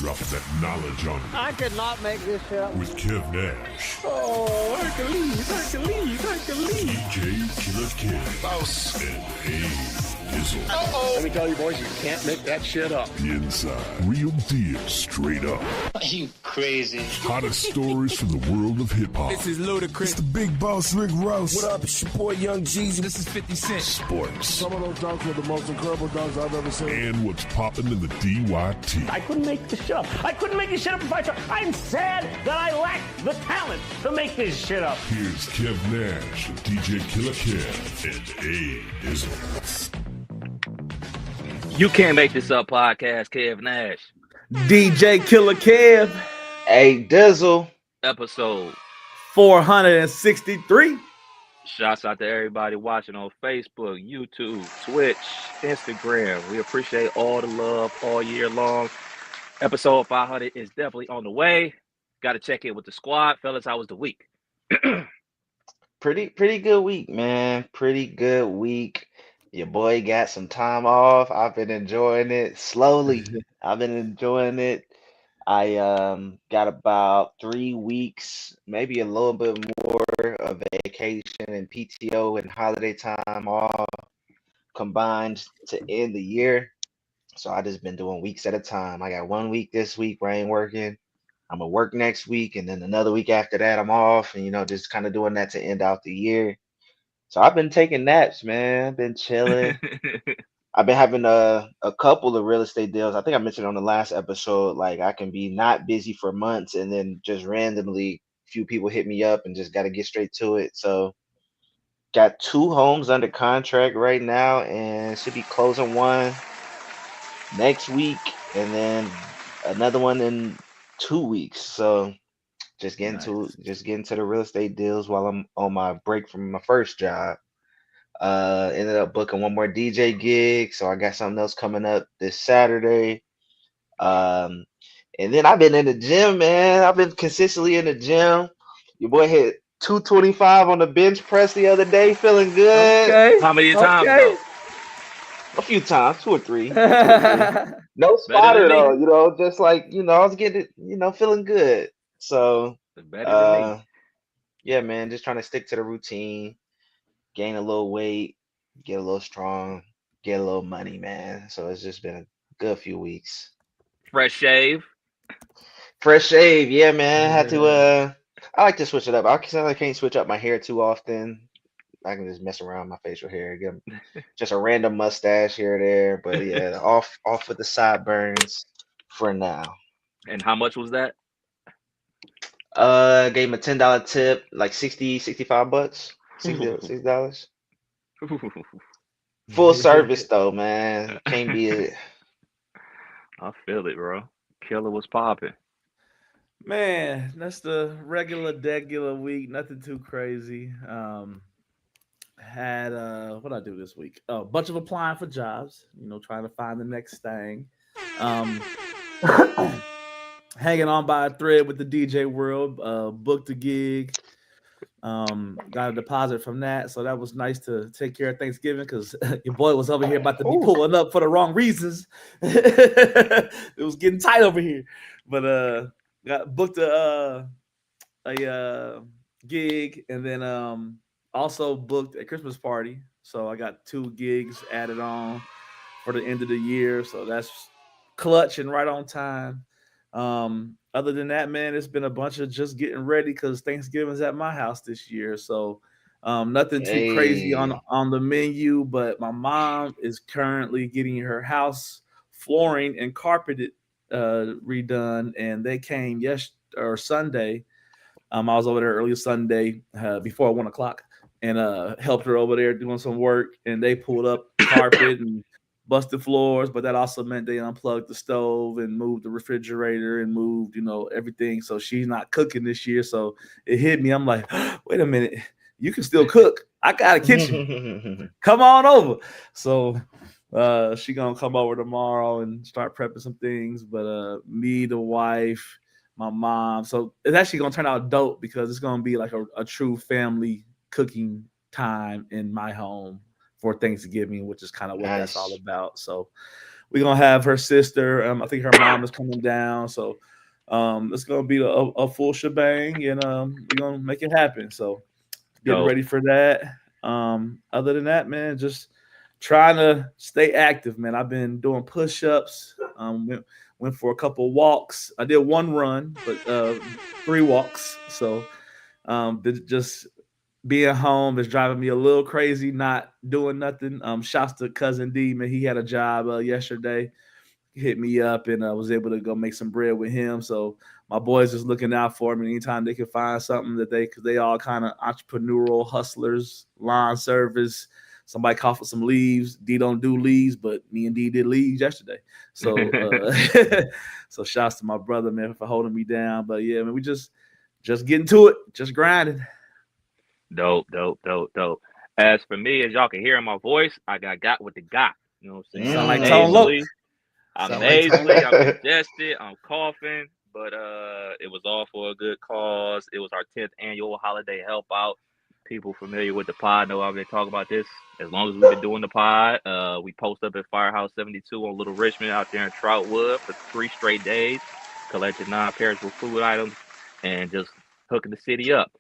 dropping that knowledge on you. I could not make this shit up. With Kev Nash. Oh, Hercules. DJ Killer Kev. Boss. And A-Dizzle. Let me tell you, boys, you can't make that shit up. The Inside. Real deal, straight up. Are you crazy? Hottest stories from the world of hip-hop. This is Ludacris. It's the Big Boss Rick Ross. What up, it's your boy Young Jeezy. This is 50 Cent. Sports. Some of those dunks were the most incredible dunks I've ever seen. And what's popping in the DYT. I couldn't make this shit up. I couldn't make this shit up if I tried. I'm sad that I lack the talent to make this shit up. Here's Kev Nash, DJ Killer Kev, and A-Dizzle. You Can't Make This Up podcast, Kev Nash. DJ Killer Kev. A-Dizzle. Episode 463. Shouts out to everybody watching on Facebook, YouTube, Twitch, Instagram. We appreciate all the love all year long. Episode 500 is definitely on the way. Got to check in with the squad. Fellas, how was the week? Pretty good week, man. Pretty good week. Your boy got some time off. I've been enjoying it slowly. I've been enjoying it. I got about 3 weeks, maybe a little bit more of vacation and PTO and holiday time all combined to end the year. So I just been doing weeks at a time. I got 1 week this week where I ain't working. I'm gonna work next week, and then another week after that I'm off, and just kind of doing that to end out the year. So I've been taking naps, man. I've been chilling. I've been having a couple of real estate deals. I think I mentioned on the last episode, like I can be not busy for months and then just randomly a few people hit me up and just got to get straight to it. So got 2 homes under contract right now and should be closing one next week and then another one in 2 weeks. So just getting to the real estate deals while I'm on my break from my first job. Ended up booking one more DJ gig, so I got something else coming up this Saturday. And then I've been in the gym, man. I've been consistently in the gym. Your boy hit 225 on the bench press the other day, feeling good. Okay. How many times, though? A few times, 2 or 3. No spotter though, just like I was getting it, feeling good. So Better than me. yeah, man, just trying to stick to the routine, gain a little weight, get a little strong, get a little money, man. So it's just been a good few weeks. Fresh shave. Yeah, man. I had to I like to switch it up. I can't switch up my hair too often. I can just mess around with my facial hair, get just a random mustache here or there. But yeah, off with the sideburns for now. And how much was that? Gave him a $10 tip, like $65. $60. Full service though, man. Can't be it. I feel it, bro. Killer was popping. Man, that's the degular week. Nothing too crazy. Had what I do this week? A bunch of applying for jobs. Trying to find the next thing. Hanging on by a thread with the DJ world. Booked a gig. Got a deposit from that, so that was nice to take care of Thanksgiving because your boy was over here about to be pulling up for the wrong reasons. It was getting tight over here, but got booked a gig and then also booked a Christmas party. So I got 2 gigs added on for the end of the year, so that's clutch and right on time. Other than that, man, it's been a bunch of just getting ready because Thanksgiving's at my house this year. So nothing too crazy on the menu, but my mom is currently getting her house flooring and carpeted redone, and they came Sunday. I was over there early Sunday before 1:00 and helped her over there doing some work, and they pulled up carpet and busted floors, but that also meant they unplugged the stove and moved the refrigerator and moved, everything. So she's not cooking this year. So it hit me. I'm like, wait a minute, you can still cook. I got a kitchen. Come on over. So she gonna come over tomorrow and start prepping some things. But me, the wife, my mom. So it's actually gonna turn out dope because it's gonna be like a true family cooking time in my home for Thanksgiving, which is kind of what that's all about. So we're gonna have her sister. I think her mom is coming down, so it's gonna be a full shebang, and we're gonna make it happen. So getting ready for that. Other than that, man, just trying to stay active, man. I've been doing push-ups. Went for a couple walks. I did one run, but 3 walks. So just being home is driving me a little crazy, not doing nothing. Shouts to cousin D, man. He had a job yesterday. He hit me up, and I was able to go make some bread with him. So my boys just looking out for me anytime they can find something that because they all kind of entrepreneurial hustlers, lawn service. Somebody called for some leaves. D don't do leaves, but me and D did leaves yesterday. So so shouts to my brother, man, for holding me down. But yeah, man, we just getting to it, just grinding. Dope. As for me, as y'all can hear in my voice, I got what they got. You know what I'm saying? Sound like Tone Loc. I'm congested. I'm coughing, but it was all for a good cause. It was our 10th annual holiday help out. People familiar with the pod know I've been talking about this as long as we've been doing the pod. We post up at Firehouse 72 on Little Richmond out there in Troutwood for 3 straight days, collecting non-perishable food items and just hooking the city up.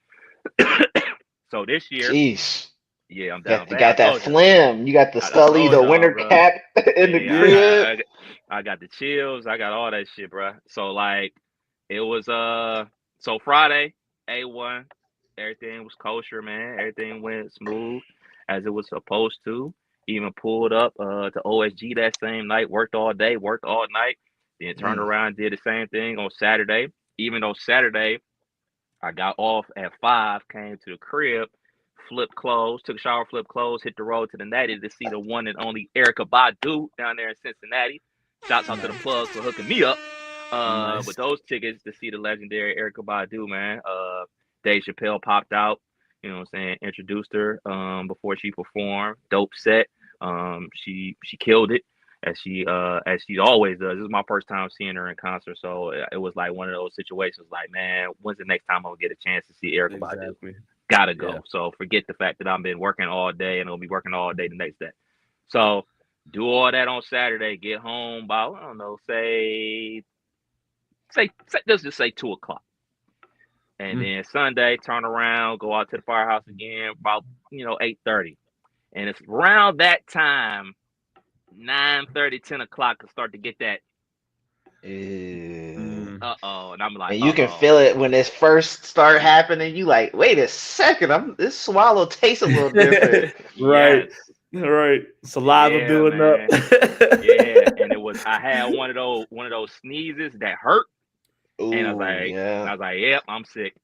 So this year, jeez, yeah, I'm down. You got that phlegm. You got the Scully, the winter cap in the crib. I got the chills. I got all that shit, bro. So like, it was so Friday, A1. Everything was kosher, man. Everything went smooth as it was supposed to. Even pulled up to OSG that same night. Worked all day, worked all night. Then turned around, did the same thing on Saturday. Even though Saturday, I got off at 5, came to the crib, flipped clothes, took a shower, flipped clothes, hit the road to the Natty to see the one and only Erykah Badu down there in Cincinnati. Shouts out to the plugs for hooking me up with those tickets to see the legendary Erykah Badu, man. Dave Chappelle popped out, you know what I'm saying, introduced her before she performed. Dope set. She killed it as she always does. This is my first time seeing her in concert, so it was like one of those situations like, man, when's the next time I'll get a chance to see Erykah Badu? Gotta go. Yeah. So forget the fact that I've been working all day and I'll be working all day the next day. So do all that on Saturday, get home by, I don't know, say let's just say 2:00. And then Sunday, turn around, go out to the Firehouse again, about 8:30. And it's around that time, 9:30, 10 o'clock, to start to get that. And I'm like, and you can feel it when it first start happening. You like, wait a second, this swallow tastes a little different. Right. Saliva building up. Yeah, and I had one of those sneezes that hurt. Ooh, and I was like, yep, I'm sick.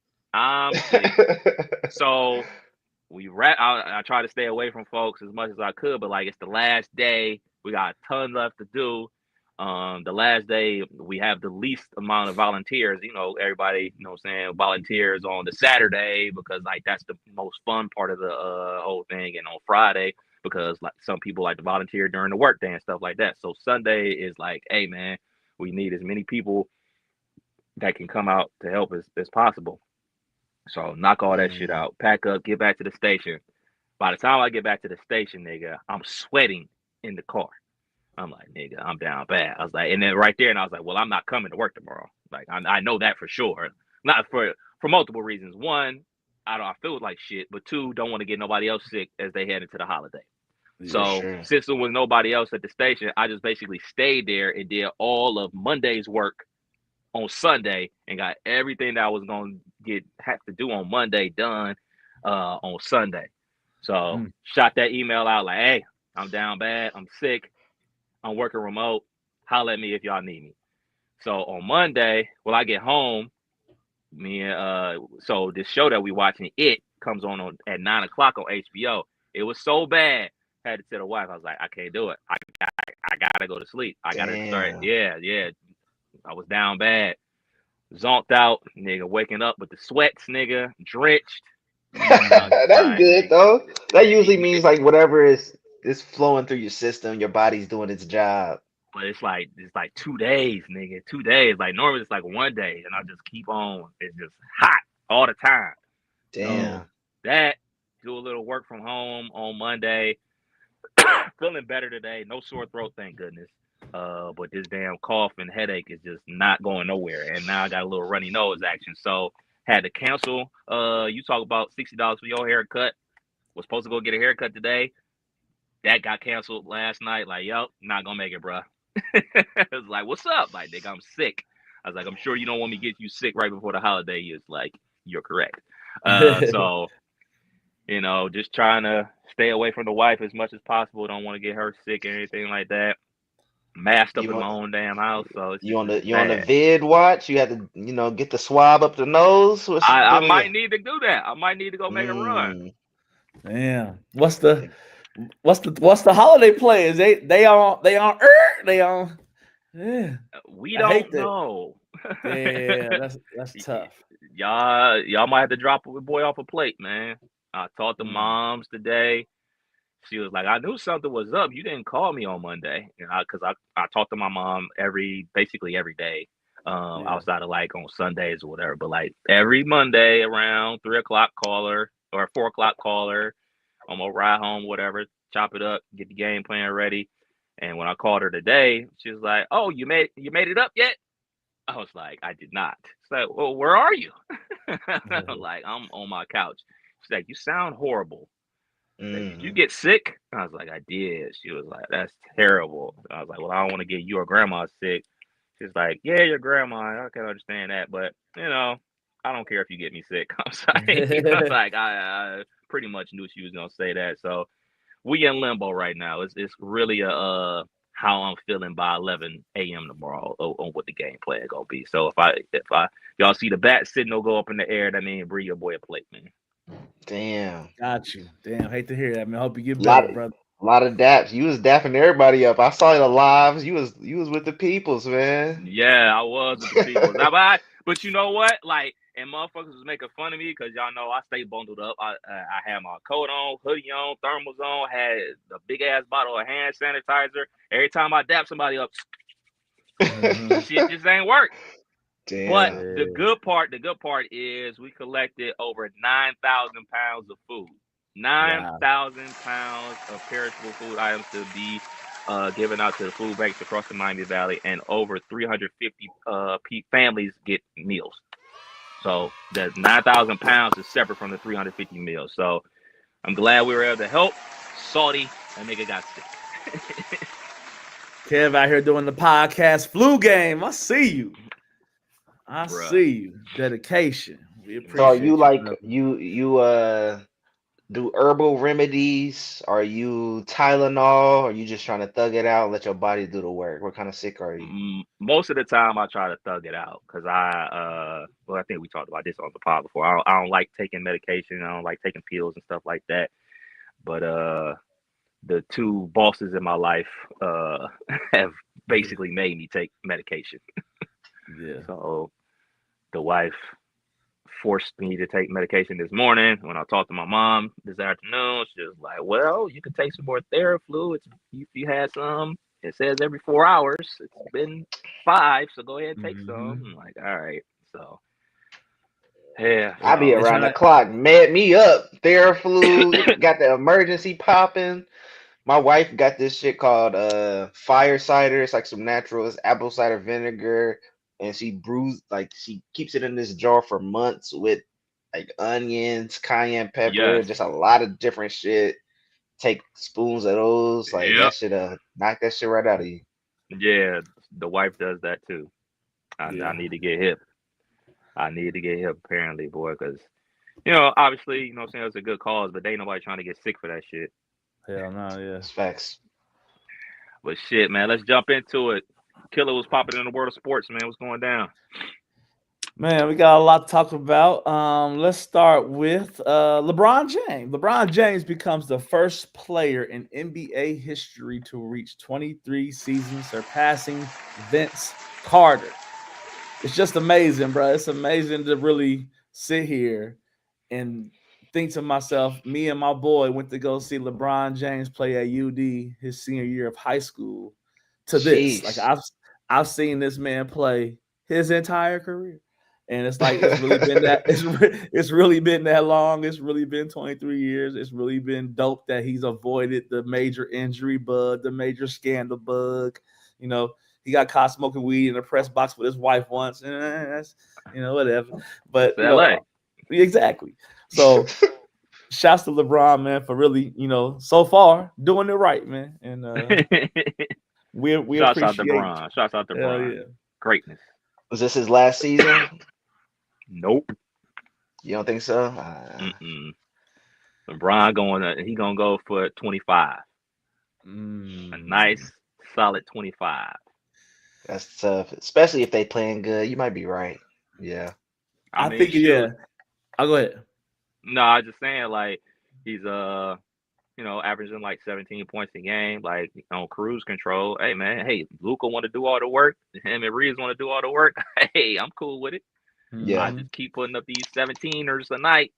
So I try to stay away from folks as much as I could, but like, it's the last day. We got a ton left to do. The last day we have the least amount of volunteers. Everybody, volunteers on the Saturday because like that's the most fun part of the whole thing, and on Friday because like some people like to volunteer during the workday and stuff like that. So Sunday is like, hey man, we need as many people that can come out to help as possible. So knock all that shit out, pack up, get back to the station. By the time I get back to the station, nigga, I'm sweating in the car. I'm like, nigga, I'm down bad. I was like, and then right there, and I was like, well, I'm not coming to work tomorrow. Like, I know that for sure. Not for multiple reasons. One, I feel like shit, but 2, don't want to get nobody else sick as they head into the holiday. Yeah, so since there was nobody else at the station, I just basically stayed there and did all of Monday's work on Sunday and got everything that I was going to have to do on Monday done on Sunday. So shot that email out like, hey, I'm down bad. I'm sick. I'm working remote. Holler at me if y'all need me. So on Monday, when I get home, so this show that we watching, It comes on at 9 o'clock on HBO. It was so bad. Had to tell the wife, I was like, I can't do it. I gotta go to sleep. I gotta start. Yeah. I was down bad. Zonked out, nigga, waking up with the sweats, nigga, drenched. That's good though. That usually means like whatever is flowing through your system, your body's doing its job. But it's like 2 days, nigga. 2 days. Like normally it's like 1 day, and I just keep on. It's just hot all the time. Damn. So that, do a little work from home on Monday. Feeling better today. No sore throat, thank goodness. But this damn cough and headache is just not going nowhere. And now I got a little runny nose action. So had to cancel. You talk about $60 for your haircut. Was supposed to go get a haircut today. That got canceled last night. Like, yo, not gonna make it, bro. I was like, what's up? Like, nigga, I'm sick. I was like, I'm sure you don't want me to get you sick right before the holiday. He was like, you're correct. So, you know, just trying to stay away from the wife as much as possible. Don't want to get her sick or anything like that. Masked up in my own damn house. So it's you on the vid watch? You had to, you know, get the swab up the nose. I might need to do that. I might need to go make a run. Damn. What's the holiday plans? They on. Yeah. We don't know. Yeah, that's tough. Y'all might have to drop a boy off a plate, man. I talked to moms today. She was like, I knew something was up. You didn't call me on Monday. Because I talked to my mom basically every day. Outside of like on Sundays or whatever. But like every Monday around 3 o'clock call her or 4 o'clock call her. I'm gonna ride home, whatever, chop it up, get the game plan ready. And when I called her today, she was like, oh, you made it up yet? I was like, I did not. She's like, well, where are you? Like, I'm on my couch. She's like, you sound horrible. Did you get sick? I was like, I did. She was like, that's terrible. I was like, well, I don't want to get you or grandma sick. She's like, yeah, your grandma. I can understand that. But, you know, I don't care if you get me sick. I'm sorry. I was like, I pretty much knew she was going to say that. So we in limbo right now. It's really how I'm feeling by 11 a.m. tomorrow on what the game plan gonna be. So if y'all see the bat signal go up in the air, that means bring your boy a plate, man. Damn. Got you. Damn. Hate to hear that, man. Hope you get better, brother. A lot of daps. You was dapping everybody up. I saw the lives. You was with the peoples, man. Yeah, I was with the peoples. But you know what? Like, and motherfuckers was making fun of me because y'all know I stay bundled up. I had my coat on, hoodie on, thermals on, had a big ass bottle of hand sanitizer. Every time I dap somebody up, shit just ain't work. Damn. But the good part is we collected over 9,000 pounds of food. 9,000 pounds of perishable food items to be given out to the food banks across the Miami Valley, and over 350 families get meals. So that 9,000 pounds is separate from the 350 meals. So I'm glad we were able to help. Salty, that nigga got sick. Kev out here doing the podcast flu game. I see you. See you. Dedication. We appreciate so you like brother. you do herbal remedies? Are you Tylenol? Or are you just trying to thug it out and let your body do the work? What kind of sick are you? Most of the time I try to thug it out because I think we talked about this on the pod before. I don't like taking medication. I don't like taking pills and stuff like that. But the two bosses in my life have basically made me take medication. Yeah. So the wife forced me to take medication this morning. When I talked to my mom this afternoon, she was like, well, you can take some more Theraflu. If you had some, it says every 4 hours. It's been 5, so go ahead and take some. I'm like, all right. So yeah. I be around the clock, mad me up. Theraflu, got the emergency popping. My wife got this shit called fire cider. It's like some natural, it's apple cider vinegar. And she keeps it in this jar for months with like onions, cayenne pepper, just a lot of different shit. Take spoons of those, like that shit knock that shit right out of you. Yeah, the wife does that too. I need to get hip. I need to get hip apparently, boy, because obviously, you know what I'm saying, it's a good cause, but they ain't nobody trying to get sick for that shit. Hell no, yeah. It's facts. But shit, man, let's jump into it. Killer was popping in the world of sports, man. What's going down? Man, we got a lot to talk about. Let's start with LeBron James. LeBron James becomes the first player in NBA history to reach 23 seasons, surpassing Vince Carter. It's just amazing, bro. It's amazing to really sit here and think to myself, me and my boy went to go see LeBron James play at UD his senior year of high school to this. Like I've seen this man play his entire career. And it's like it's really been that it's really been that long. It's really been 23 years. It's really been dope that he's avoided the major injury bug, the major scandal bug. he got caught smoking weed in a press box with his wife once. That's, whatever. But LA. Exactly. So shouts to LeBron, man, for really, so far doing it right, man. And we Shouts out to appreciate Bron. Shouts out to Bron. yeah. Greatness. Was this his last season? Nope. You don't think so? LeBron he gonna go for 25. A nice solid 25. That's tough, especially if they playing good. You might be right. Yeah. I think yeah. I'll go ahead. No, I was just saying, like, he's averaging like 17 points a game, like on cruise control. Hey man, Luka want to do all the work. Him and Reeves want to do all the work. Hey, I'm cool with it. Yeah. I just keep putting up these 17ers a night.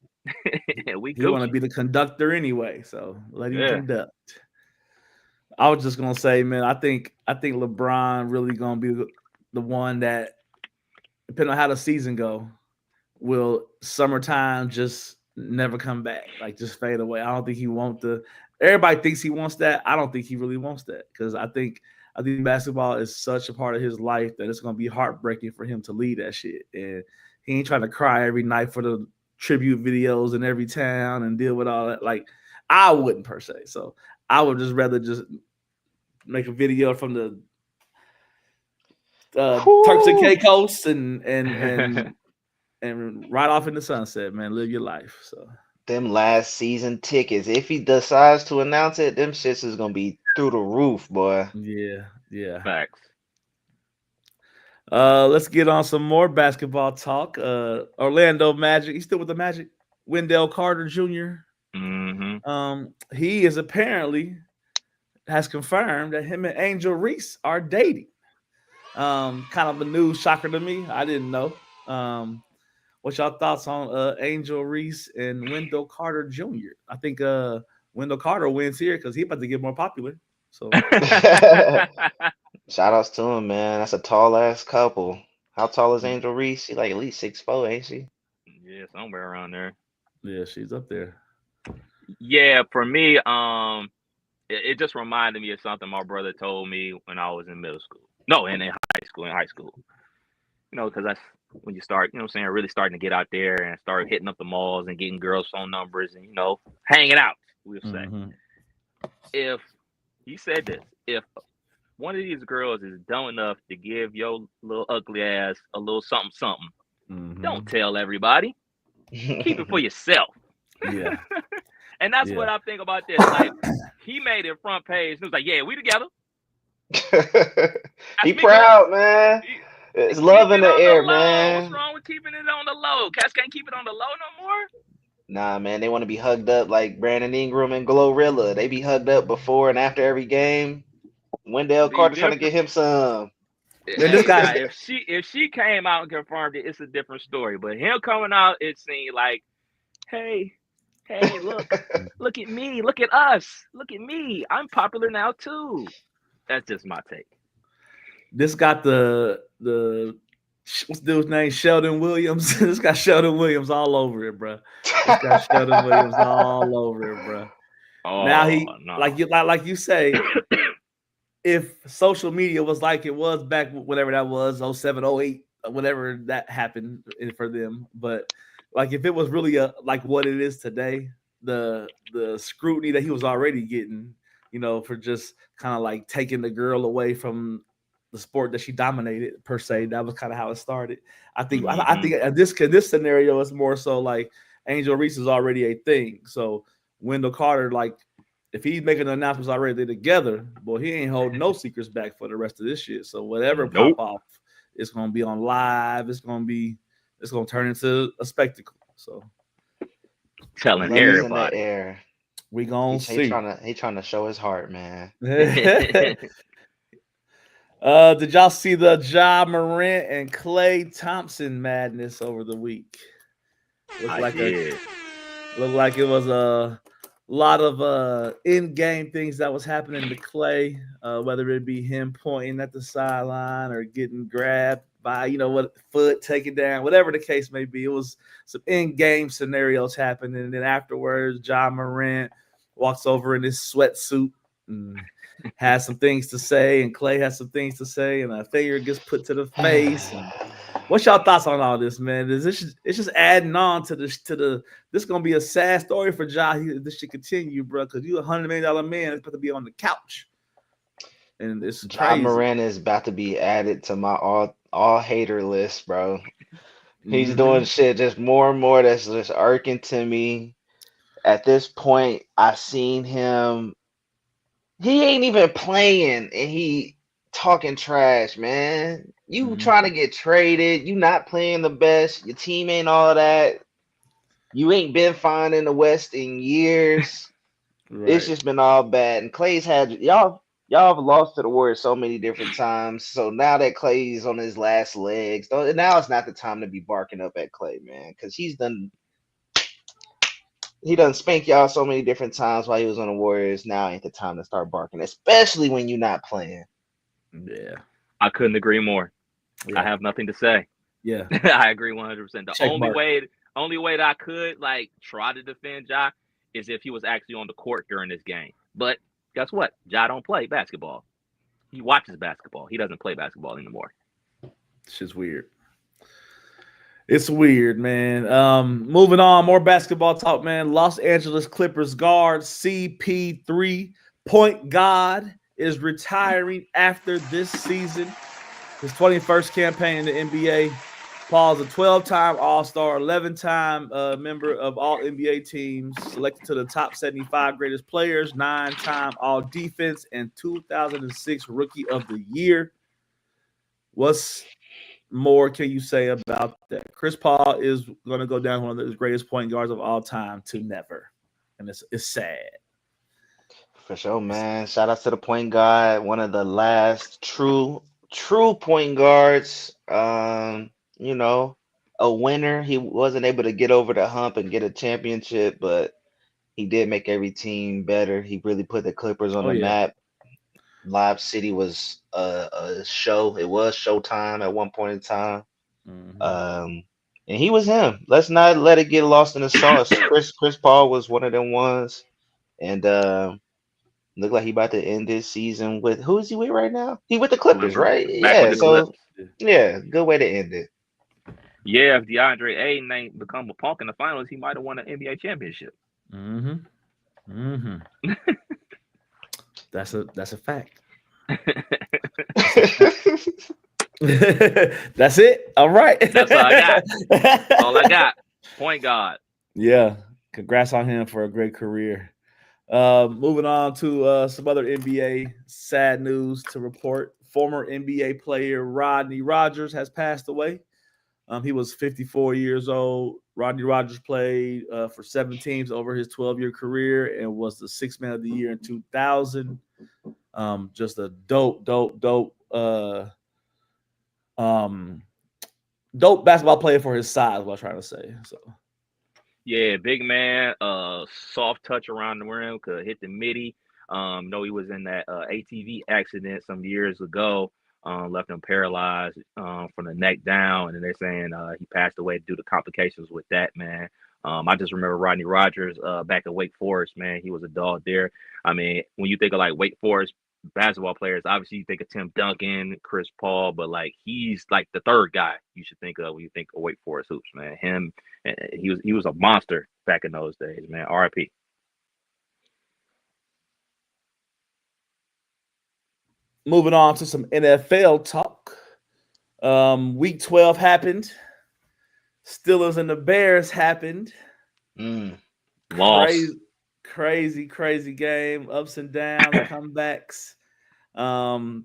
We You want to be the conductor anyway, so let him conduct. I was just gonna say, man, I think LeBron really gonna be the one that, depending on how the season go, will summertime just never come back, like just fade away. I don't think he wants to. Everybody thinks he wants that. I don't think he really wants that, because I think basketball is such a part of his life that it's gonna be heartbreaking for him to leave that shit. And he ain't trying to cry every night for the tribute videos in every town and deal with all that. Like, I wouldn't per se. So I would just rather just make a video from the Turks and Caicos and ride off in the sunset, man. Live your life. So them last season tickets, if he decides to announce it, them shits is gonna be through the roof, boy. Yeah. Facts. Let's get on some more basketball talk. Orlando Magic. He's still with the Magic. Wendell Carter Jr. He is apparently has confirmed that him and Angel Reese are dating. Kind of a news shocker to me. I didn't know. What's y'all thoughts on Angel Reese and Wendell Carter Jr.? I think Wendell Carter wins here because he's about to get more popular. So shout outs to him, man. That's a tall ass couple. How tall is Angel Reese? She like at least 6'4", ain't she? Yeah, somewhere around there. Yeah, she's up there. Yeah, for me, it just reminded me of something my brother told me when I was in middle school. No, in high school. Because that's when you start, really starting to get out there and start hitting up the malls and getting girls' phone numbers and, hanging out, we'll say. If he said this, if one of these girls is dumb enough to give your little ugly ass a little something, don't tell everybody. Keep it for yourself. Yeah. And that's what I think about this. Like, he made it front page. He was like, yeah, we together. He proud, man. It's love in the air, man. What's wrong with keeping it on the low? Cats can't keep it on the low no more. Nah, man, they want to be hugged up like Brandon Ingram and Glorilla. They be hugged up before and after every game. Wendell Carter trying to get him some. This guy, if she came out and confirmed it, it's a different story. But him coming out, it seemed like, hey, look at me, look at us, look at me. I'm popular now too. That's just my take. This got the what's the dude's name? Sheldon Williams. This got Sheldon Williams all over it, bro. This got Sheldon Williams all over it, bro. Oh, now he no. like you say, if social media was like it was back whatever that was, 07, 08, whatever that happened for them, but like if it was really like what it is today, the scrutiny that he was already getting, for just kind of like taking the girl away from the sport that she dominated per se, that was kind of how it started. I think I think this scenario is more so like Angel Reese is already a thing. So Wendell Carter, like if he's making the announcements already together, boy, he ain't holding no secrets back for the rest of this shit. So whatever pop off, it's gonna be on live. It's gonna turn into a spectacle. So telling everybody, in the air. We gonna see. He trying to show his heart, man. Did y'all see the Ja Morant and Klay Thompson madness over the week? Looked like it was a lot of in-game things that was happening to Klay, whether it be him pointing at the sideline or getting grabbed by, foot taken down, whatever the case may be. It was some in-game scenarios happening, and then afterwards, Ja Morant walks over in his sweatsuit and has some things to say, and Clay has some things to say, and a finger gets put to the face. And what's y'all thoughts on all this, man? It's just adding on to this this gonna be a sad story for Ja. This should continue, bro, because you $100 million man is about to be on the couch. And it's Ja Morant is about to be added to my all hater list, bro. He's doing shit just more and more that's just irking to me. At this point, I seen him. He ain't even playing, and he talking trash, man. You trying to get traded. You not playing the best. Your team ain't all that. You ain't been fine in the West in years. Right. It's just been all bad. And Clay's had y'all have lost to the Warriors so many different times. So now that Clay's on his last legs, now it's not the time to be barking up at Clay, man, because he done spanked y'all so many different times while he was on the Warriors. Now ain't the time to start barking, especially when you're not playing. Yeah, I couldn't agree more. Yeah. I have nothing to say. Yeah, I agree 100%. The only way that I could try to defend Ja is if he was actually on the court during this game. But guess what? Ja don't play basketball. He watches basketball. He doesn't play basketball anymore. It's just weird. It's weird, man. Moving on, more basketball talk, man. Los Angeles Clippers guard CP3 point guard is retiring after this season. His 21st campaign in the NBA. Paul's a 12-time All-Star, 11-time member of all NBA teams, selected to the top 75 greatest players, 9-time All-Defense, and 2006 Rookie of the Year. What's more can you say about that? Chris Paul is going to go down one of the greatest point guards of all time to never, and it's sad. For sure, man. Shout out to the point guard, one of the last true point guards. You know, a winner. He wasn't able to get over the hump and get a championship, but he did make every team better. He really put the Clippers on the map. Lob City was a show. It was Showtime at one point in time. And he was him. Let's not let it get lost in the sauce. Chris Paul was one of them ones. And look like he about to end this season with, who is he with right now? He with the Clippers, right? Yeah, so yeah, good way to end it. Yeah, if DeAndre Ayton ain't become a punk in the finals, he might have won an NBA championship. That's a fact. That's it. All right. That's all I got. That's all I got. Point guard. Yeah. Congrats on him for a great career. Moving on to some other NBA sad news to report. Former NBA player Rodney Rogers has passed away. He was 54 years old. Rodney Rogers played for 7 teams over his 12-year career and was the 6th man of the year in 2000. Just a dope basketball player for his size, what I'm trying to say. So, yeah, big man, soft touch around the rim, could hit the midi. Know he was in that ATV accident some years ago. Left him paralyzed from the neck down, and then they're saying he passed away due to complications with that, man. I just remember Rodney Rogers back at Wake Forest, man. He was a dog there. I mean, when you think of Wake Forest basketball players, obviously you think of Tim Duncan, Chris Paul, but he's the third guy you should think of when you think of Wake Forest hoops, man. Him, he was a monster back in those days, man. R.I.P. Moving on to some NFL talk. Week 12 happened. Steelers and the Bears happened. Lost. Crazy game. Ups and downs, comebacks.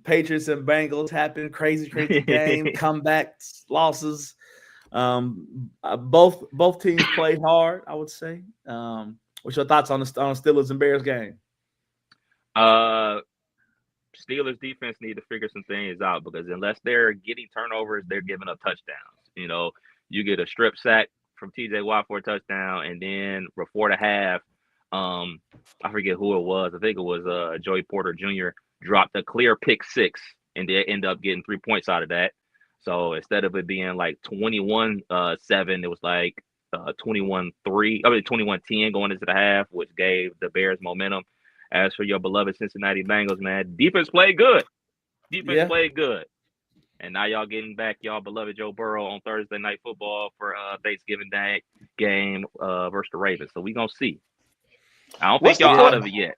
Patriots and Bengals happened. Crazy game. Comebacks, losses. Both teams played hard, I would say. What's your thoughts on the Steelers and Bears game? Steelers defense need to figure some things out, because unless they're getting turnovers, they're giving up touchdowns. You know, you get a strip sack from TJ Watt for a touchdown, and then before the half, I forget who it was. I think it was Joey Porter Jr. dropped a clear pick 6, and they end up getting 3 points out of that. So instead of it being 21-7, it was 21-3. I mean 21-10 going into the half, which gave the Bears momentum. As for your beloved Cincinnati Bengals, man, defense played good. Defense played good. And now y'all getting back y'all beloved Joe Burrow on Thursday Night Football for Thanksgiving Day game versus the Ravens. So we gonna see. I don't think y'all out of it yet.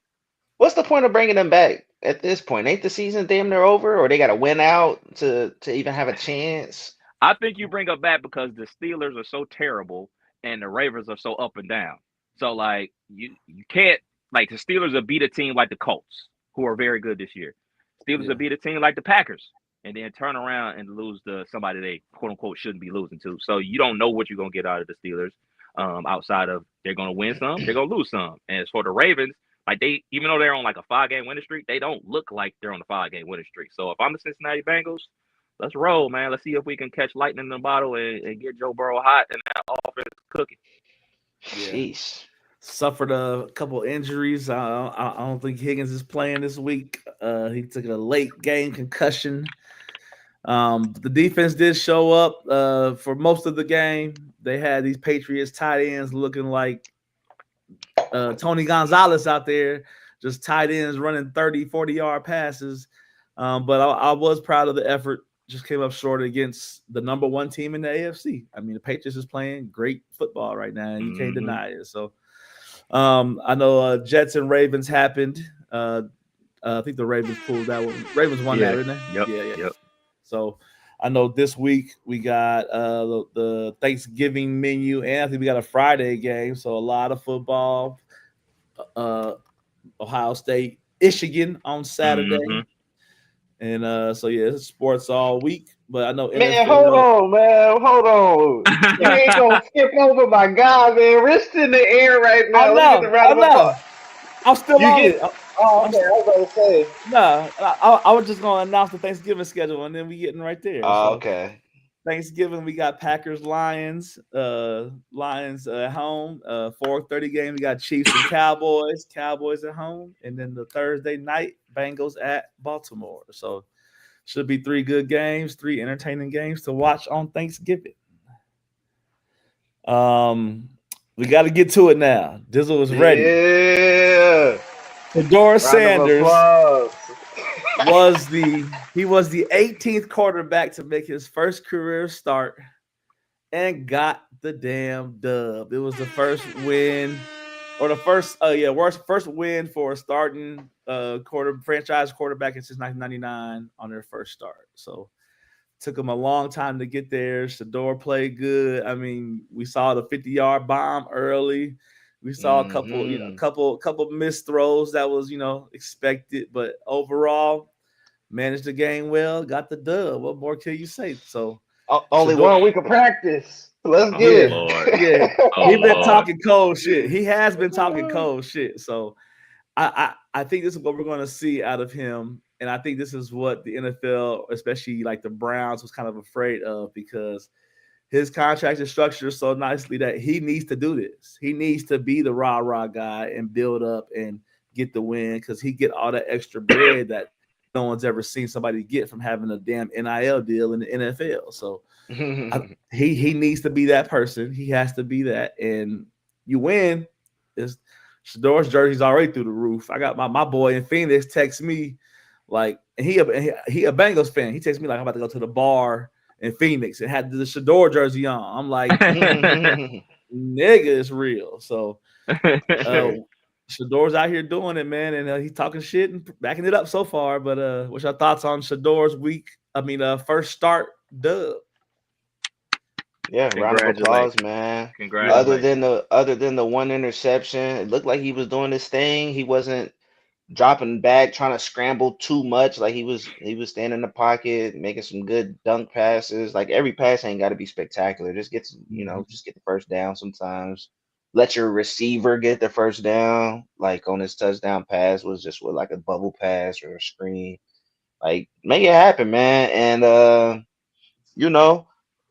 What's the point of bringing them back at this point? Ain't the season damn near over, or they got to win out to even have a chance? I think you bring them back because the Steelers are so terrible and the Ravens are so up and down. So like you can't like the Steelers will beat a team like the Colts, who are very good this year. Steelers will beat a team like the Packers, and then turn around and lose to somebody they quote unquote shouldn't be losing to. So you don't know what you're gonna get out of the Steelers. Outside of they're gonna win some, they're gonna lose some. And as for the Ravens, like they, even though they're on like a 5-game winning streak, they don't look like they're on a 5-game winning streak. So if I'm the Cincinnati Bengals, let's roll, man. Let's see if we can catch lightning in the bottle and get Joe Burrow hot and that offense cooking. Jeez. Suffered a couple injuries. I don't think Higgins is playing this week. He took a late game concussion. The defense did show up for most of the game. They had these Patriots tight ends looking like Tony Gonzalez out there, just tight ends running 30, 40-yard passes. But I was proud of the effort. Just came up short against the number one team in the AFC. I mean, the Patriots is playing great football right now, and you can't deny it. So I know Jets and Ravens happened. I think the Ravens pulled that one. Ravens won that, didn't they? Yep. So I know this week we got the Thanksgiving menu, and I think we got a Friday game. So a lot of football. Ohio State, Michigan on Saturday. And so it's sports all week. But I know man, hold on. You ain't gonna skip over my guy, man. Wrist in the air right now. I know. I'm still on it. Oh, okay. I was going to say. No, I was just going to announce the Thanksgiving schedule, and then we getting right there. Oh, okay. Thanksgiving, we got Packers, Lions at home. 4:30 game, we got Chiefs and Cowboys at home. And then the Thursday night, Bengals at Baltimore. So should be 3 good games, 3 entertaining games to watch on Thanksgiving. We got to get to it now. Dizzle is ready. Yeah. Fedora Sanders was the 18th quarterback to make his first career start and got the damn dub. It was the first win, or the first win for a starting franchise quarterback since 1999 on their first start. So took him a long time to get there. Shedeur played good. I mean, we saw the 50-yard bomb early. We saw a couple missed throws that was, expected, but overall managed the game well, got the dub. What more can you say? So only Shedeur, 1 week of practice. Let's get it. He's been talking cold shit. He has been talking cold shit. So I think this is what we're going to see out of him. And I think this is what the NFL, especially like the Browns, was kind of afraid of, because his contract is structured so nicely that he needs to do this. He needs to be the rah-rah guy and build up and get the win, because he get all that extra bread that no one's ever seen somebody get from having a damn NIL deal in the NFL. So he needs to be that person. He has to be that. And you win. Shedeur's jersey's already through the roof. I got my boy in Phoenix text me like, and he a Bengals fan. He texts me like, I'm about to go to the bar in Phoenix and had the Shedeur jersey on. I'm like, nigga, it's real. So Shedeur's out here doing it, man, and he's talking shit and backing it up so far. But what's your thoughts on Shedeur's first start dub? Yeah, round of applause, man. Congratulations. Other than the one interception, it looked like he was doing his thing. He wasn't dropping back, trying to scramble too much. Like he was standing in the pocket, making some good dunk passes. Like every pass ain't got to be spectacular. Just get just get the first down sometimes. Let your receiver get the first down. Like on his touchdown pass was just with like a bubble pass or a screen. Like make it happen, man. And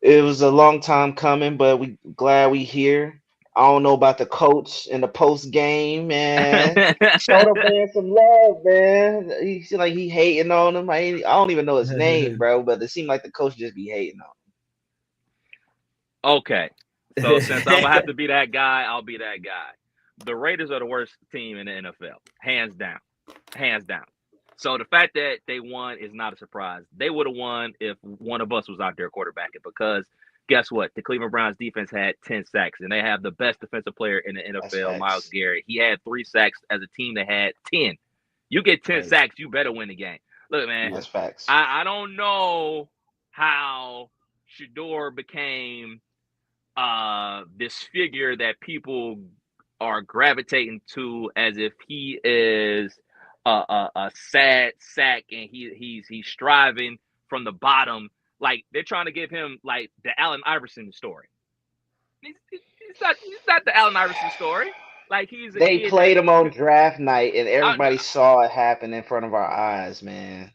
it was a long time coming, but we glad we here. I don't know about the coach in the post game, man. Showed up man some love, man. He seemed like he hating on him. I don't even know his name, bro, but it seemed like the coach just be hating on him. Okay. So since I'm gonna have to be that guy, I'll be that guy. the Raiders are the worst team in the NFL, hands down, hands down. So the fact that they won is not a surprise. They would have won if one of us was out there quarterbacking, because guess what? The Cleveland Browns defense had 10 sacks, and they have the best defensive player in the NFL, Myles Garrett. He had 3 sacks as a team that had 10. You get 10 sacks, you better win the game. Look, man, that's facts. I don't know how Shedeur became this figure that people are gravitating to as if he is a sad sack and he's striving from the bottom. Like, they're trying to give him like the Allen Iverson story. He's not the Allen Iverson story. Like, they played him on draft night and everybody saw it happen in front of our eyes, man.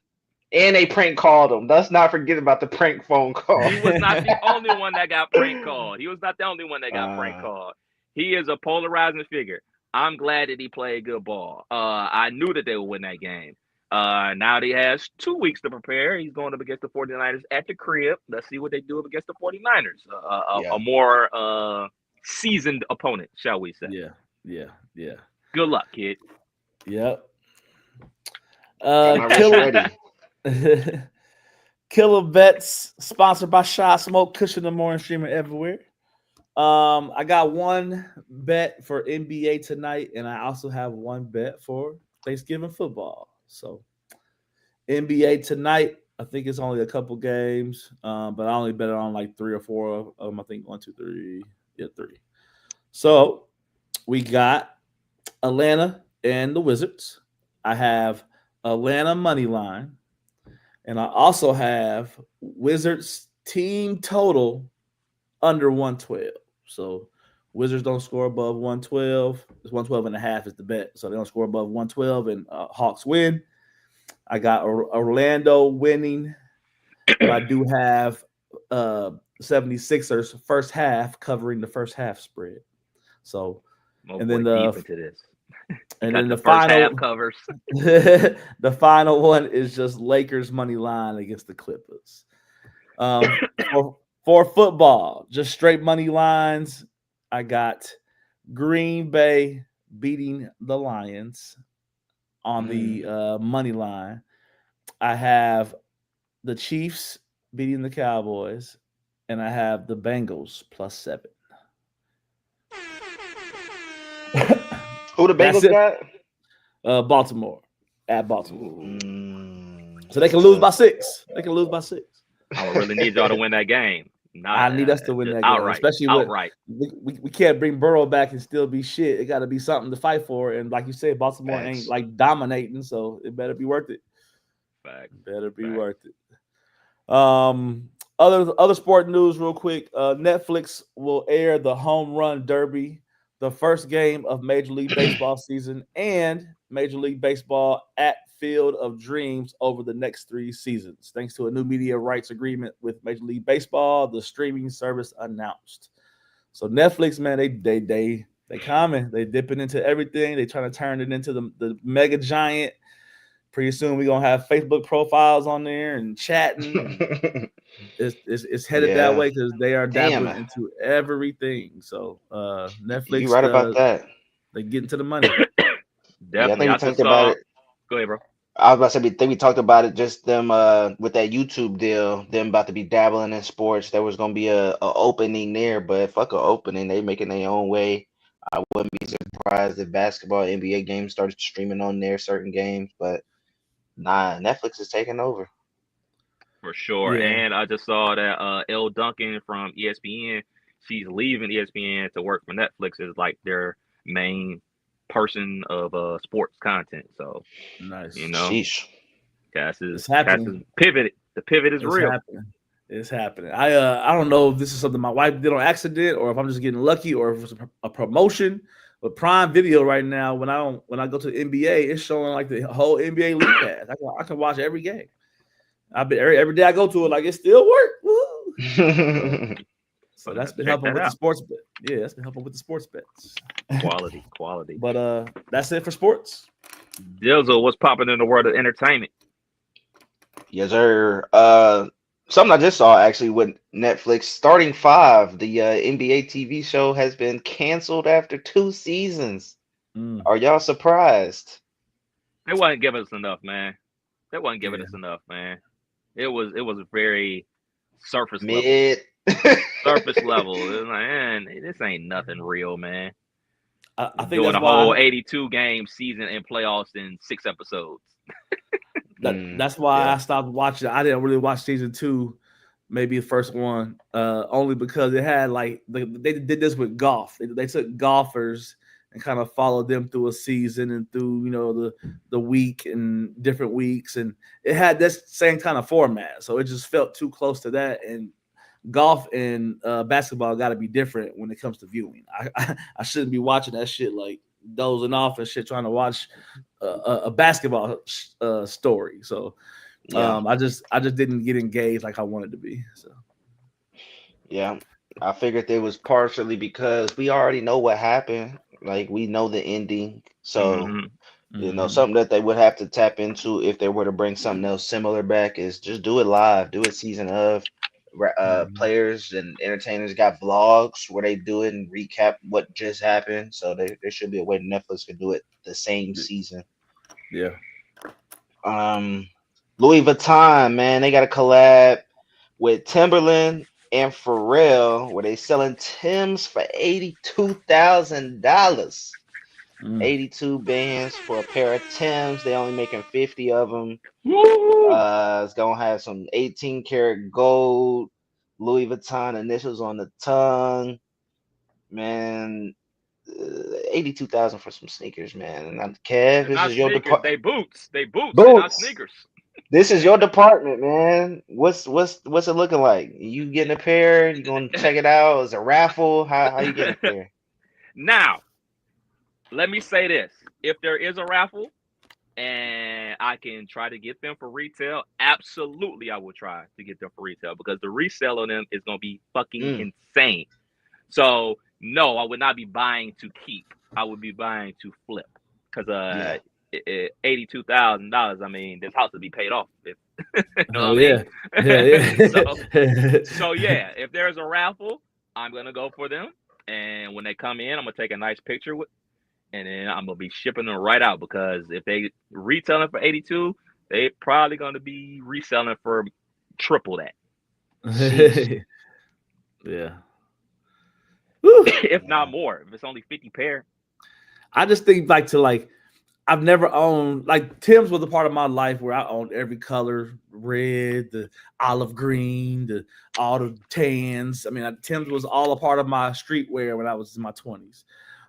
And they prank called him. Let's not forget about the prank phone call. He was not the only one that got prank called. Prank called. He is a polarizing figure. I'm glad that he played good ball. I knew that they would win that game. Now he has 2 weeks to prepare. He's going up against the 49ers at the crib. Let's see what they do up against the 49ers. A more seasoned opponent, shall we say. Yeah. Good luck, kid. Yep. Killer Bets, sponsored by Shy Smoke, Cushion the Morning Streamer everywhere. I got one bet for NBA tonight, and I also have one bet for Thanksgiving football. So NBA tonight, I think it's only a couple games, but I only bet on like 3 or 4 of them. I think 1, 2, 3. Yeah, 3. So we got Atlanta and the Wizards. I have Atlanta money line. And I also have Wizards team total under 112. So Wizards don't score above 112. It's 112.5 is the bet. So they don't score above 112 and Hawks win. I got Orlando winning. But I do have 76ers first half covering the first half spread. So and then the final half covers. The final one is just Lakers money line against the Clippers. For football, just straight money lines. I got Green Bay beating the Lions on the money line. I have the Chiefs beating the Cowboys, and I have the Bengals +7. Who the Bengals got? Baltimore. At Baltimore. So they can lose by 6. I would really need y'all to win that game. I need us to win that game. Outright. Especially outright. We can't bring Burrow back and still be shit. It got to be something to fight for. And like you said, Baltimore ain't like dominating, so it better be worth it. Worth it. Other sport news real quick. Netflix will air the Home Run Derby, the first game of Major League Baseball season, and Major League Baseball at Field of Dreams over the next 3 seasons. Thanks to a new media rights agreement with Major League Baseball, the streaming service announced. So Netflix, man, they coming. They dipping into everything. They trying to turn it into the mega giant. Pretty soon we're gonna have Facebook profiles on there and chatting. It's headed that way because they are dabbling into everything. So Netflix, you right about that. They get into the money. Definitely. I think we talked about it. Go ahead, bro. I was about to say we talked about it. Just them with that YouTube deal. Them about to be dabbling in sports. There was gonna be a opening there, but fuck a opening. They making their own way. I wouldn't be surprised if basketball, NBA games started streaming on there, certain games, but. Nah, Netflix is taking over. For sure. Yeah. And I just saw that Elle Duncan from ESPN, she's leaving ESPN to work for Netflix as like their main person of sports content. So nice. You know, it's happening. Pivot. The pivot is real. It's happening. I don't know if this is something my wife did on accident or if I'm just getting lucky or if it's a promotion. But Prime Video right now, when I go to the NBA, it's showing like the whole NBA League Pass. I can watch every game. Every day I go to it, like it still works. So that's been helping with the sports bet. Yeah, that's been helping with the sports bets. Quality. But that's it for sports. Dilzo, what's popping in the world of entertainment? Yes, sir. something I just saw actually with Netflix. Starting 5, the NBA TV show has been canceled after 2 seasons. Are y'all surprised? They wasn't giving us enough, man. They wasn't giving us enough, man. It was very surface level. Surface level. It was like, man, this ain't nothing real, man. I think doing that's a whole why 82 game season and playoffs in 6 episodes. that's why I stopped watching. I didn't really watch season 2, maybe the first one, only because it had like they did this with golf. They took golfers and kind of followed them through a season and through, you know, the week and different weeks, and it had this same kind of format. So it just felt too close to that. And golf and basketball got to be different when it comes to viewing. I shouldn't be watching that shit like dozing off and shit trying to watch a basketball story. So I just didn't get engaged like I wanted to be. So yeah, I figured it was partially because we already know what happened. Like, we know the ending. So you know, something that they would have to tap into if they were to bring something else similar back is just do it live, do it season of. Players and entertainers got vlogs where they do it and recap what just happened. So there should be a way Netflix could do it the same season. Yeah. Louis Vuitton, man, they got a collab with Timberland and Pharrell where they selling Timbs for $82,000. 82 bands for a pair of Timbs. They only making 50 of them. It's gonna have some 18 karat gold, Louis Vuitton initials on the tongue. Man, 82,000 for some sneakers, man. And Kev, this is your department. They boots. They're not sneakers. This is your department, man. What's it looking like? You getting a pair? You gonna check it out? Is it a raffle? How you getting a pair? Now, let me say this. If there is a raffle and I can try to get them for retail, absolutely I will try to get them for retail because the resale on them is going to be fucking insane. So, no, I would not be buying to keep. I would be buying to flip because $82,000, I mean, this house would be paid off. So, yeah, if there's a raffle, I'm going to go for them. And when they come in, I'm going to take a nice picture with. And then I'm gonna be shipping them right out because if they retailing for 82, they probably gonna be reselling for triple that. Yeah. If not more. If it's only 50 pair. I just think I've never owned, like, Tim's was a part of my life where I owned every color, red, the olive green, all the tans. I mean, Tim's was all a part of my streetwear when I was in my 20s.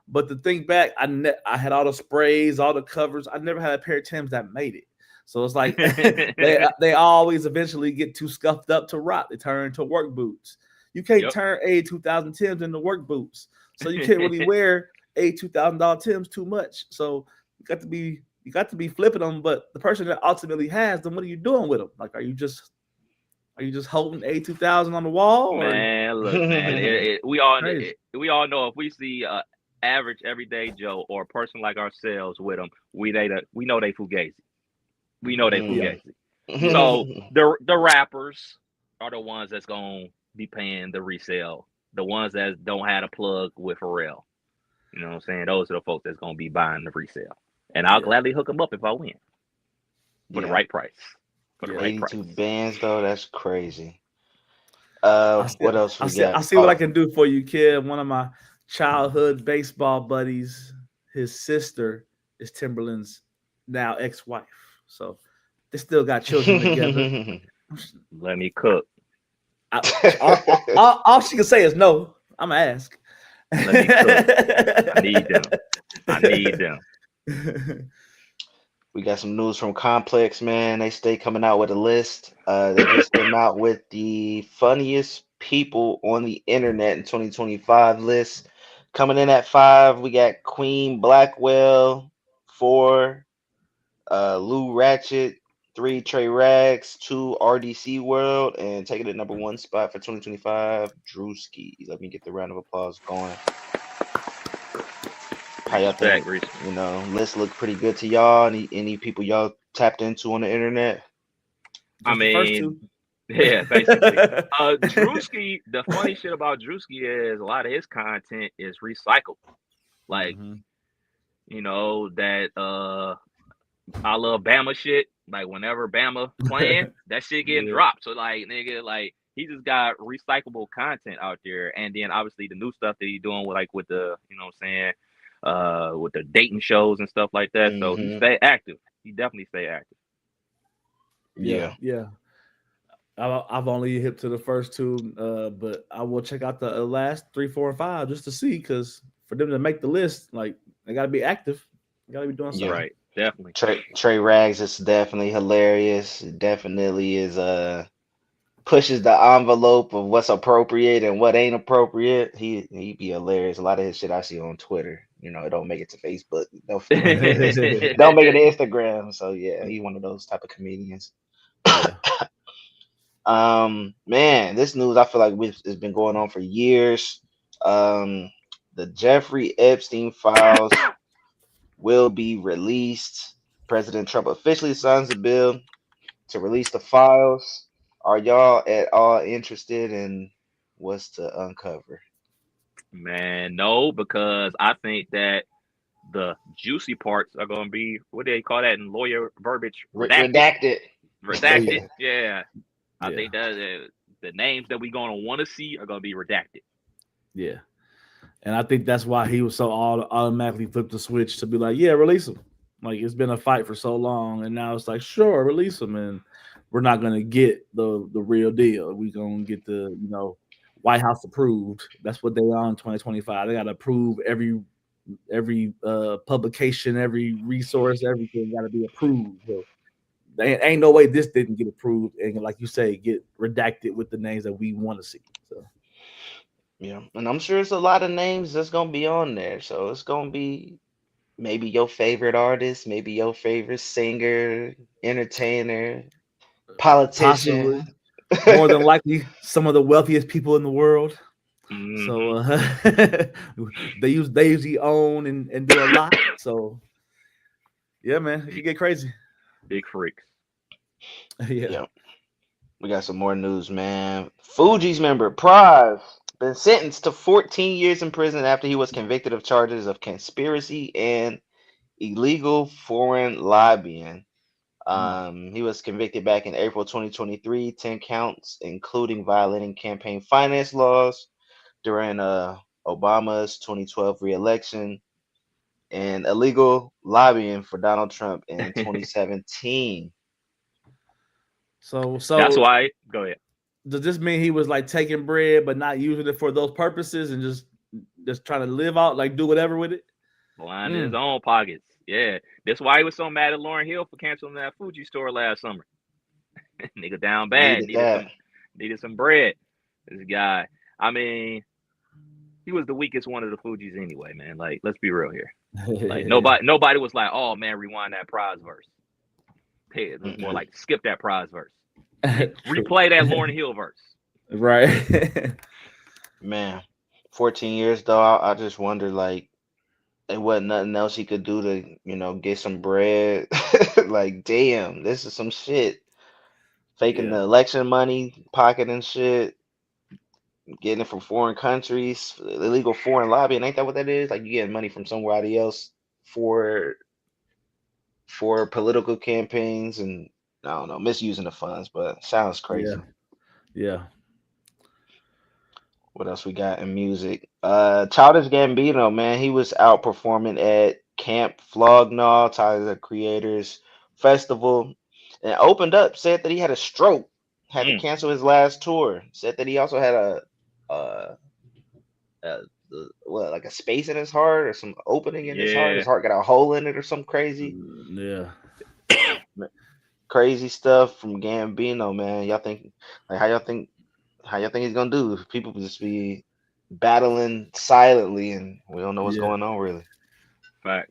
But to think back, I had all the sprays, all the covers. I never had a pair of Timbs that made it. So it's like they always eventually get too scuffed up to rot. They turn into work boots. You can't turn $82,000 Timbs into work boots. So you can't really wear $82,000 Timbs too much. So you got to be flipping them. But the person that ultimately has them, what are you doing with them? Like, are you just holding $82,000 on the wall? Man, look, man, we all know if we see average everyday Joe or a person like ourselves with them, we know they fugazi. We know they fugazi. So the rappers are the ones that's gonna be paying the resale. The ones that don't have a plug with Pharrell. You know what I'm saying? Those are the folks that's gonna be buying the resale. And I'll gladly hook them up if I win. For the right price. For the right price. 82 bands though, that's crazy. What else we got? I see what I can do for you, kid. One of my childhood baseball buddies, his sister is Timberland's now ex-wife. So they still got children together. Let me cook. All she can say is no. I'm gonna ask. Let me cook. I need them. We got some news from Complex, man. They stay coming out with a list. They just came out with the funniest people on the internet in 2025 list. Coming in at 5, we got Queen Blackwell. 4, Lou Ratchet. 3, Trey Rags. 2, RDC World. And taking the number 1 spot for 2025, Drewski. Let me get the round of applause going. How y'all think? You know, list look pretty good to y'all. Any people y'all tapped into on the internet? I mean, Yeah, basically. Drewski, the funny shit about Drewski is a lot of his content is recycled. Like, you know, that I love Bama shit. Like whenever Bama playing, that shit getting dropped. So like nigga, like he just got recyclable content out there. And then obviously the new stuff that he's doing with the, you know what I'm saying, with the dating shows and stuff like that. So he stay active. He definitely stay active. Yeah. I've only hit to the first two, but I will check out the last 3, 4, and 5 just to see, because for them to make the list, like they gotta be active. They gotta be doing something. Right. Definitely. Trey Rags is definitely hilarious. It definitely is pushes the envelope of what's appropriate and what ain't appropriate. He be hilarious. A lot of his shit I see on Twitter. You know, it don't make it to Facebook. Don't make it to Instagram. So yeah, he's one of those type of comedians. Man, this news I feel like it's been going on for years. The Jeffrey Epstein files will be released. President Trump officially signs a bill to release the files. Are y'all at all interested in what's to uncover? Man, no, because I think that the juicy parts are going to be, what do they call that in lawyer verbiage? Redacted. Yeah. I think that the names that we're going to want to see are going to be redacted. Yeah. And I think that's why he was so automatically flipped the switch to be like, yeah, release him. Like, it's been a fight for so long, and now it's like, sure, release him, and we're not going to get the real deal. We're going to get the, you know, White House approved. That's what they are in 2025. They got to approve every publication, every resource, everything got to be approved. So there ain't no way this didn't get approved and, like you say, get redacted with the names that we want to see. So. Yeah, and I'm sure it's a lot of names that's gonna be on there. So it's gonna be maybe your favorite artist, maybe your favorite singer, entertainer, politician. Possibly. More than likely, some of the wealthiest people in the world. So they usually own and do a lot. So yeah, man, it can get crazy. Big freaks. Yeah. We got some more news, man. Fugees member Pras been sentenced to 14 years in prison after he was convicted of charges of conspiracy and illegal foreign lobbying. He was convicted back in April 2023, 10 counts, including violating campaign finance laws during Obama's 2012 re-election and illegal lobbying for Donald Trump in 2017. So that's why. Go ahead. Does this mean he was like taking bread but not using it for those purposes and just trying to live out, like do whatever with it? Line in his own pockets. Yeah. That's why he was so mad at Lauryn Hill for canceling that Fuji store last summer. Nigga down bad. Needed some bread. This guy. I mean, he was the weakest one of the Fugees anyway, man. Like, let's be real here. Like nobody was like, oh man, rewind that Pras verse. Hey, it was more like skip that Pras verse. Replay that Lauryn Hill verse. Right. Man, 14 years though. I just wonder, like, it wasn't nothing else he could do to, you know, get some bread. Like, damn, this is some shit. Faking the election money, pocketing shit, getting it from foreign countries, illegal foreign lobbying. Ain't that what that is? Like, you getting money from somewhere else for political campaigns and, I don't know, misusing the funds, but sounds crazy. Yeah. What else we got in music? Childish Gambino, man, he was out performing at Camp Flog Gnaw, Tyler the Creators Festival, and opened up, said that he had a stroke, had to cancel his last tour. Said that he also had like a space in his heart or some opening in his heart. His heart got a hole in it or something crazy. Yeah. Crazy stuff from Gambino, man. Y'all think, like, how y'all think he's gonna do? People just be battling silently and we don't know what's going on really. Right.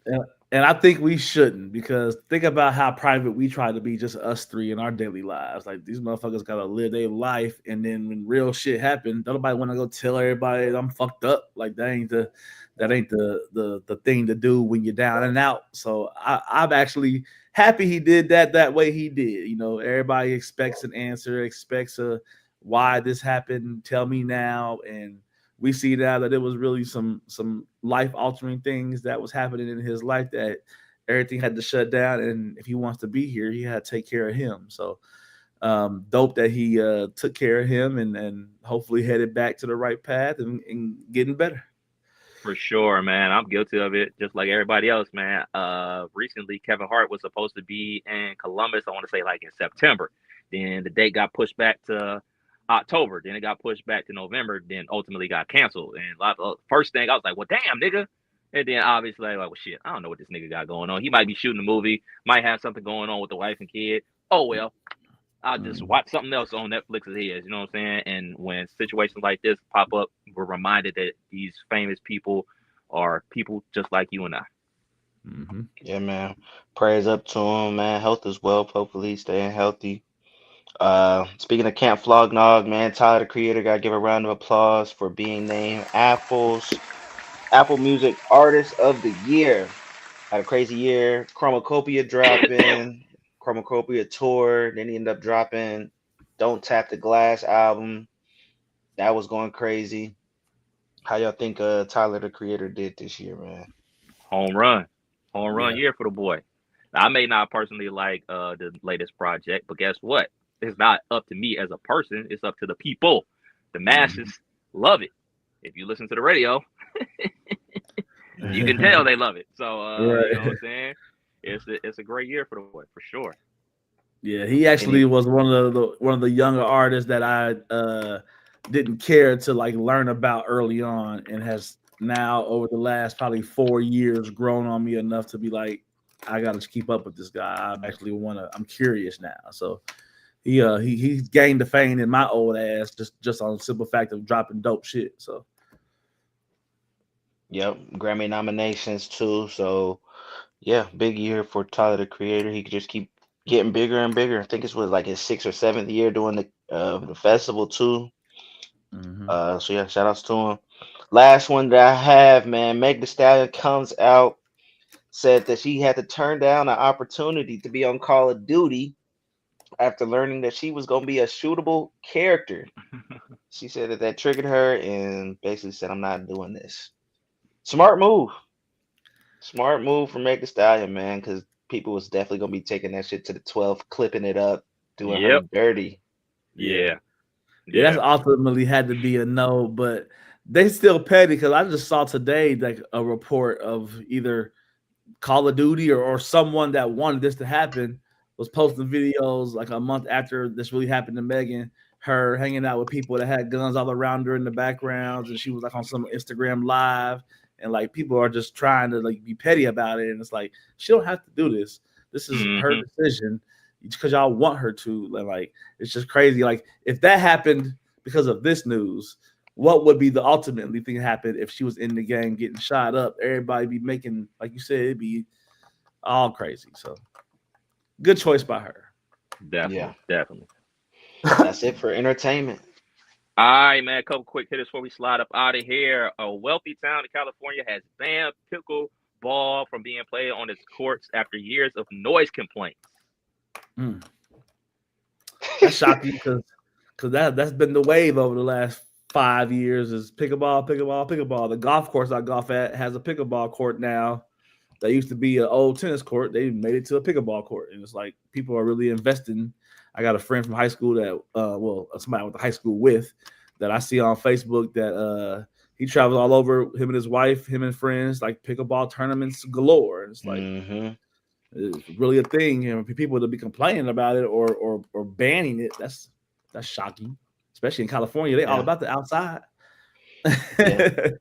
And I think we shouldn't, because think about how private we try to be, just us three in our daily lives. Like, these motherfuckers gotta live their life, and then when real shit happens, don't nobody want to go tell everybody I'm fucked up. Like, that ain't the thing to do when you're down and out. So I'm actually happy he did that way he did. You know, everybody expects an answer, expects a why this happened, tell me now. And we see now that it was really some life-altering things that was happening in his life, that everything had to shut down. And if he wants to be here, he had to take care of him. So dope that he took care of him and hopefully headed back to the right path and getting better. For sure, man. I'm guilty of it, just like everybody else, man. Recently, Kevin Hart was supposed to be in Columbus, I want to say like in September. Then the date got pushed back to October. Then it got pushed back to November. Then ultimately got canceled. And first thing I was like, well, damn, nigga. And then obviously like, well, shit, I don't know what this nigga got going on. He might be shooting a movie, might have something going on with the wife and kid. Oh well, I'll just watch something else on Netflix as his. You know what I'm saying? And when situations like this pop up, we're reminded that these famous people are people just like you and I. Mm-hmm. Yeah, man. Prayers up to him, man. Health as well. Hopefully staying healthy. Speaking of Camp Flognog, man, Tyler the Creator got to give a round of applause for being named Apple Music Artist of the Year. Had a crazy year. Chromacopia dropping, Chromacopia tour. Then he ended up dropping Don't Tap the Glass album. That was going crazy. How y'all think Tyler the Creator did this year, man? Home run year for the boy. Now, I may not personally like the latest project, but guess what? It's not up to me as a person. It's up to the people. The masses love it. If you listen to the radio, you can tell they love it. So you know what I'm saying? It's a great year for the boy, for sure. Yeah, he actually was one of the younger artists that I didn't care to like learn about early on, and has now over the last probably 4 years grown on me enough to be like, I got to keep up with this guy. I'm curious now. So he gained the fame in my old ass just on the simple fact of dropping dope shit. So yep, Grammy nominations too. So yeah, big year for Tyler the Creator. He could just keep getting bigger and bigger. I think it's like his 6th or 7th year doing the festival too. Mm-hmm. So yeah, shout outs to him. Last one that I have, man, Meg Thee Stallion comes out, said that she had to turn down an opportunity to be on Call of Duty after learning that she was going to be a shootable character. She said that triggered her and basically said, I'm not doing this. Smart move from Meg Thee Stallion, man, because people was definitely going to be taking that shit to the 12th, clipping it up, doing her dirty. Yeah, that's ultimately had to be a no, but they still petty, because I just saw today like a report of either Call of Duty or someone that wanted this to happen was posting videos like a month after this really happened to Megan, her hanging out with people that had guns all around her in the backgrounds, and she was like on some Instagram live, and like people are just trying to like be petty about it, and it's like she don't have to do this. This is her decision because y'all want her to. Like it's just crazy. Like if that happened because of this news, what would be the ultimately thing that happened if she was in the game getting shot up? Everybody be making, like you said, it'd be all crazy. So good choice by her. Definitely. That's it for entertainment. All right, man. A couple quick hitters before we slide up out of here. A wealthy town in California has banned pickleball from being played on its courts after years of noise complaints. That's shocking because that's been the wave over the last 5 years is pickleball. The golf course I golf at has a pickleball court now. That used to be an old tennis court. They made it to a pickleball court, and it's like people are really investing. I got a friend from high school that, somebody I went to high school with, that I see on Facebook that he travels all over. Him and his wife, him and friends, like pickleball tournaments galore. It's like it's really a thing. You know, people to be complaining about it or banning it. That's shocking, especially in California. They all about the outside. I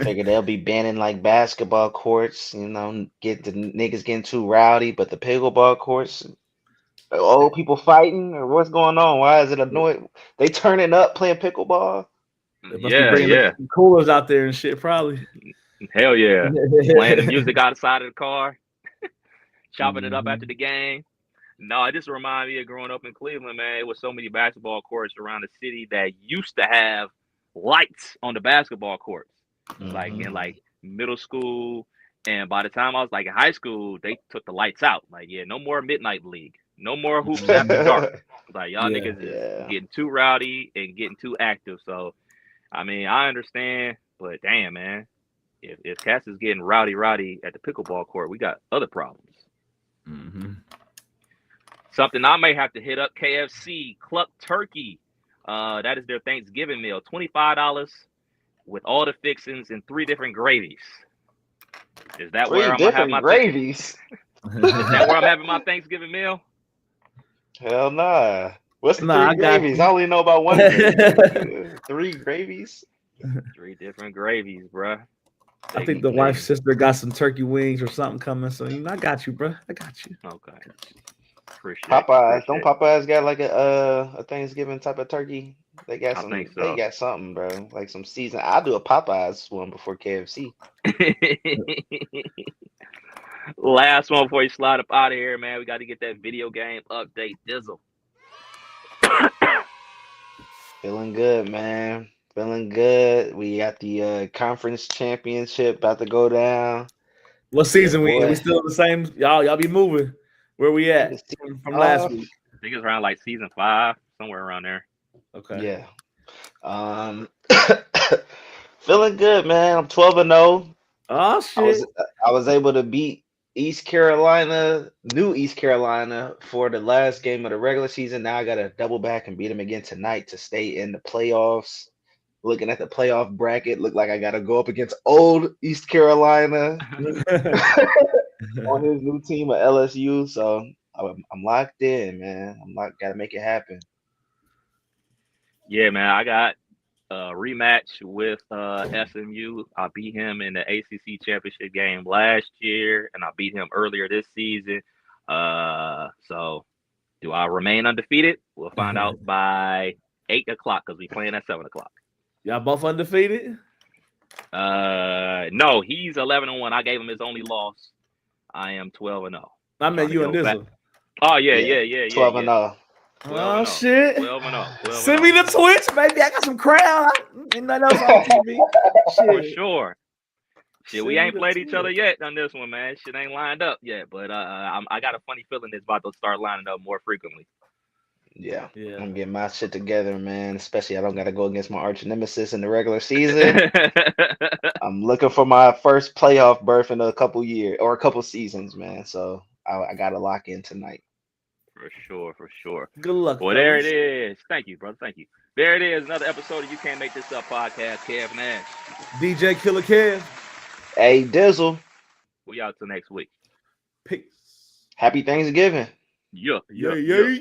figure they'll be banning like basketball courts, get the niggas getting too rowdy, but the pickleball courts, old people fighting or what's going on? Why is it annoying? They turning up playing pickleball? Coolers out there and shit, probably. Hell yeah. Playing the music outside of the car, chopping it up after the game. No, it just reminds me of growing up in Cleveland, man. It was so many basketball courts around the city that used to have lights on the basketball courts. Like in like middle school. And by the time I was like in high school, they took the lights out. Like, yeah, no more midnight league. No more hoops after dark. Like, y'all niggas is getting too rowdy and getting too active. So, I mean, I understand, but damn, man. If Cass is getting rowdy at the pickleball court, we got other problems. Something I may have to hit up, KFC Cluck Turkey. That is their Thanksgiving meal. $25 with all the fixings and 3 different gravies. Is that where I'm gonna have my gravies? Is that where I'm having my Thanksgiving meal? Hell nah. What's the 3 gravies? I only know about one. 3 gravies? 3 different gravies, bruh. I think the wife's sister got some turkey wings or something coming. So I got you, bro. I got you. Okay. Appreciate Popeyes. Don't Popeyes got like a Thanksgiving type of turkay? They got some. Think so. They got something, bro. Like some season. I'll do a Popeyes one before KFC. Last one before you slide up out of here, man. We got to get that video game update, Dizzle. Feeling good, man. Feeling good. We got the conference championship about to go down. What season we still the same? Y'all be moving. Where we at from last week? I think it's around like season 5, somewhere around there. Okay. Yeah. Feeling good, man. I'm 12-0. Oh shit! I was able to beat East Carolina, New East Carolina, for the last game of the regular season. Now I got to double back and beat them again tonight to stay in the playoffs. Looking at the playoff bracket, look like I got to go up against old East Carolina on his new team at LSU. So I'm locked in, man. Got to make it happen. Yeah, man. I got a rematch with SMU. I beat him in the ACC championship game last year, and I beat him earlier this season. So do I remain undefeated? We'll find out by 8 o'clock because we're playing at 7 o'clock. Y'all both undefeated? No, he's 11-1. I gave him his only loss. I am 12-0. I meant you and Dizzle. Oh yeah. 12-0. Oh shit! 12-0. Send me the Twitch, baby. I got some crowd. Ain't nothing else on TV. For sure. Shit, we ain't played each other yet on this one, man. Shit ain't lined up yet, but I got a funny feeling it's about to start lining up more frequently. Yeah. I'm getting my shit together, man. Especially I don't got to go against my arch nemesis in the regular season. I'm looking for my first playoff berth in a couple years or a couple seasons, man. So I got to lock in tonight. For sure. Good luck. Well, there it is. Thank you, brother. Thank you. There it is. Another episode of You Can't Make This Up podcast. Kev Nash. DJ Killer Kev. Hey, Dizzle. We out till next week. Peace. Happy Thanksgiving. Yeah. Yeah.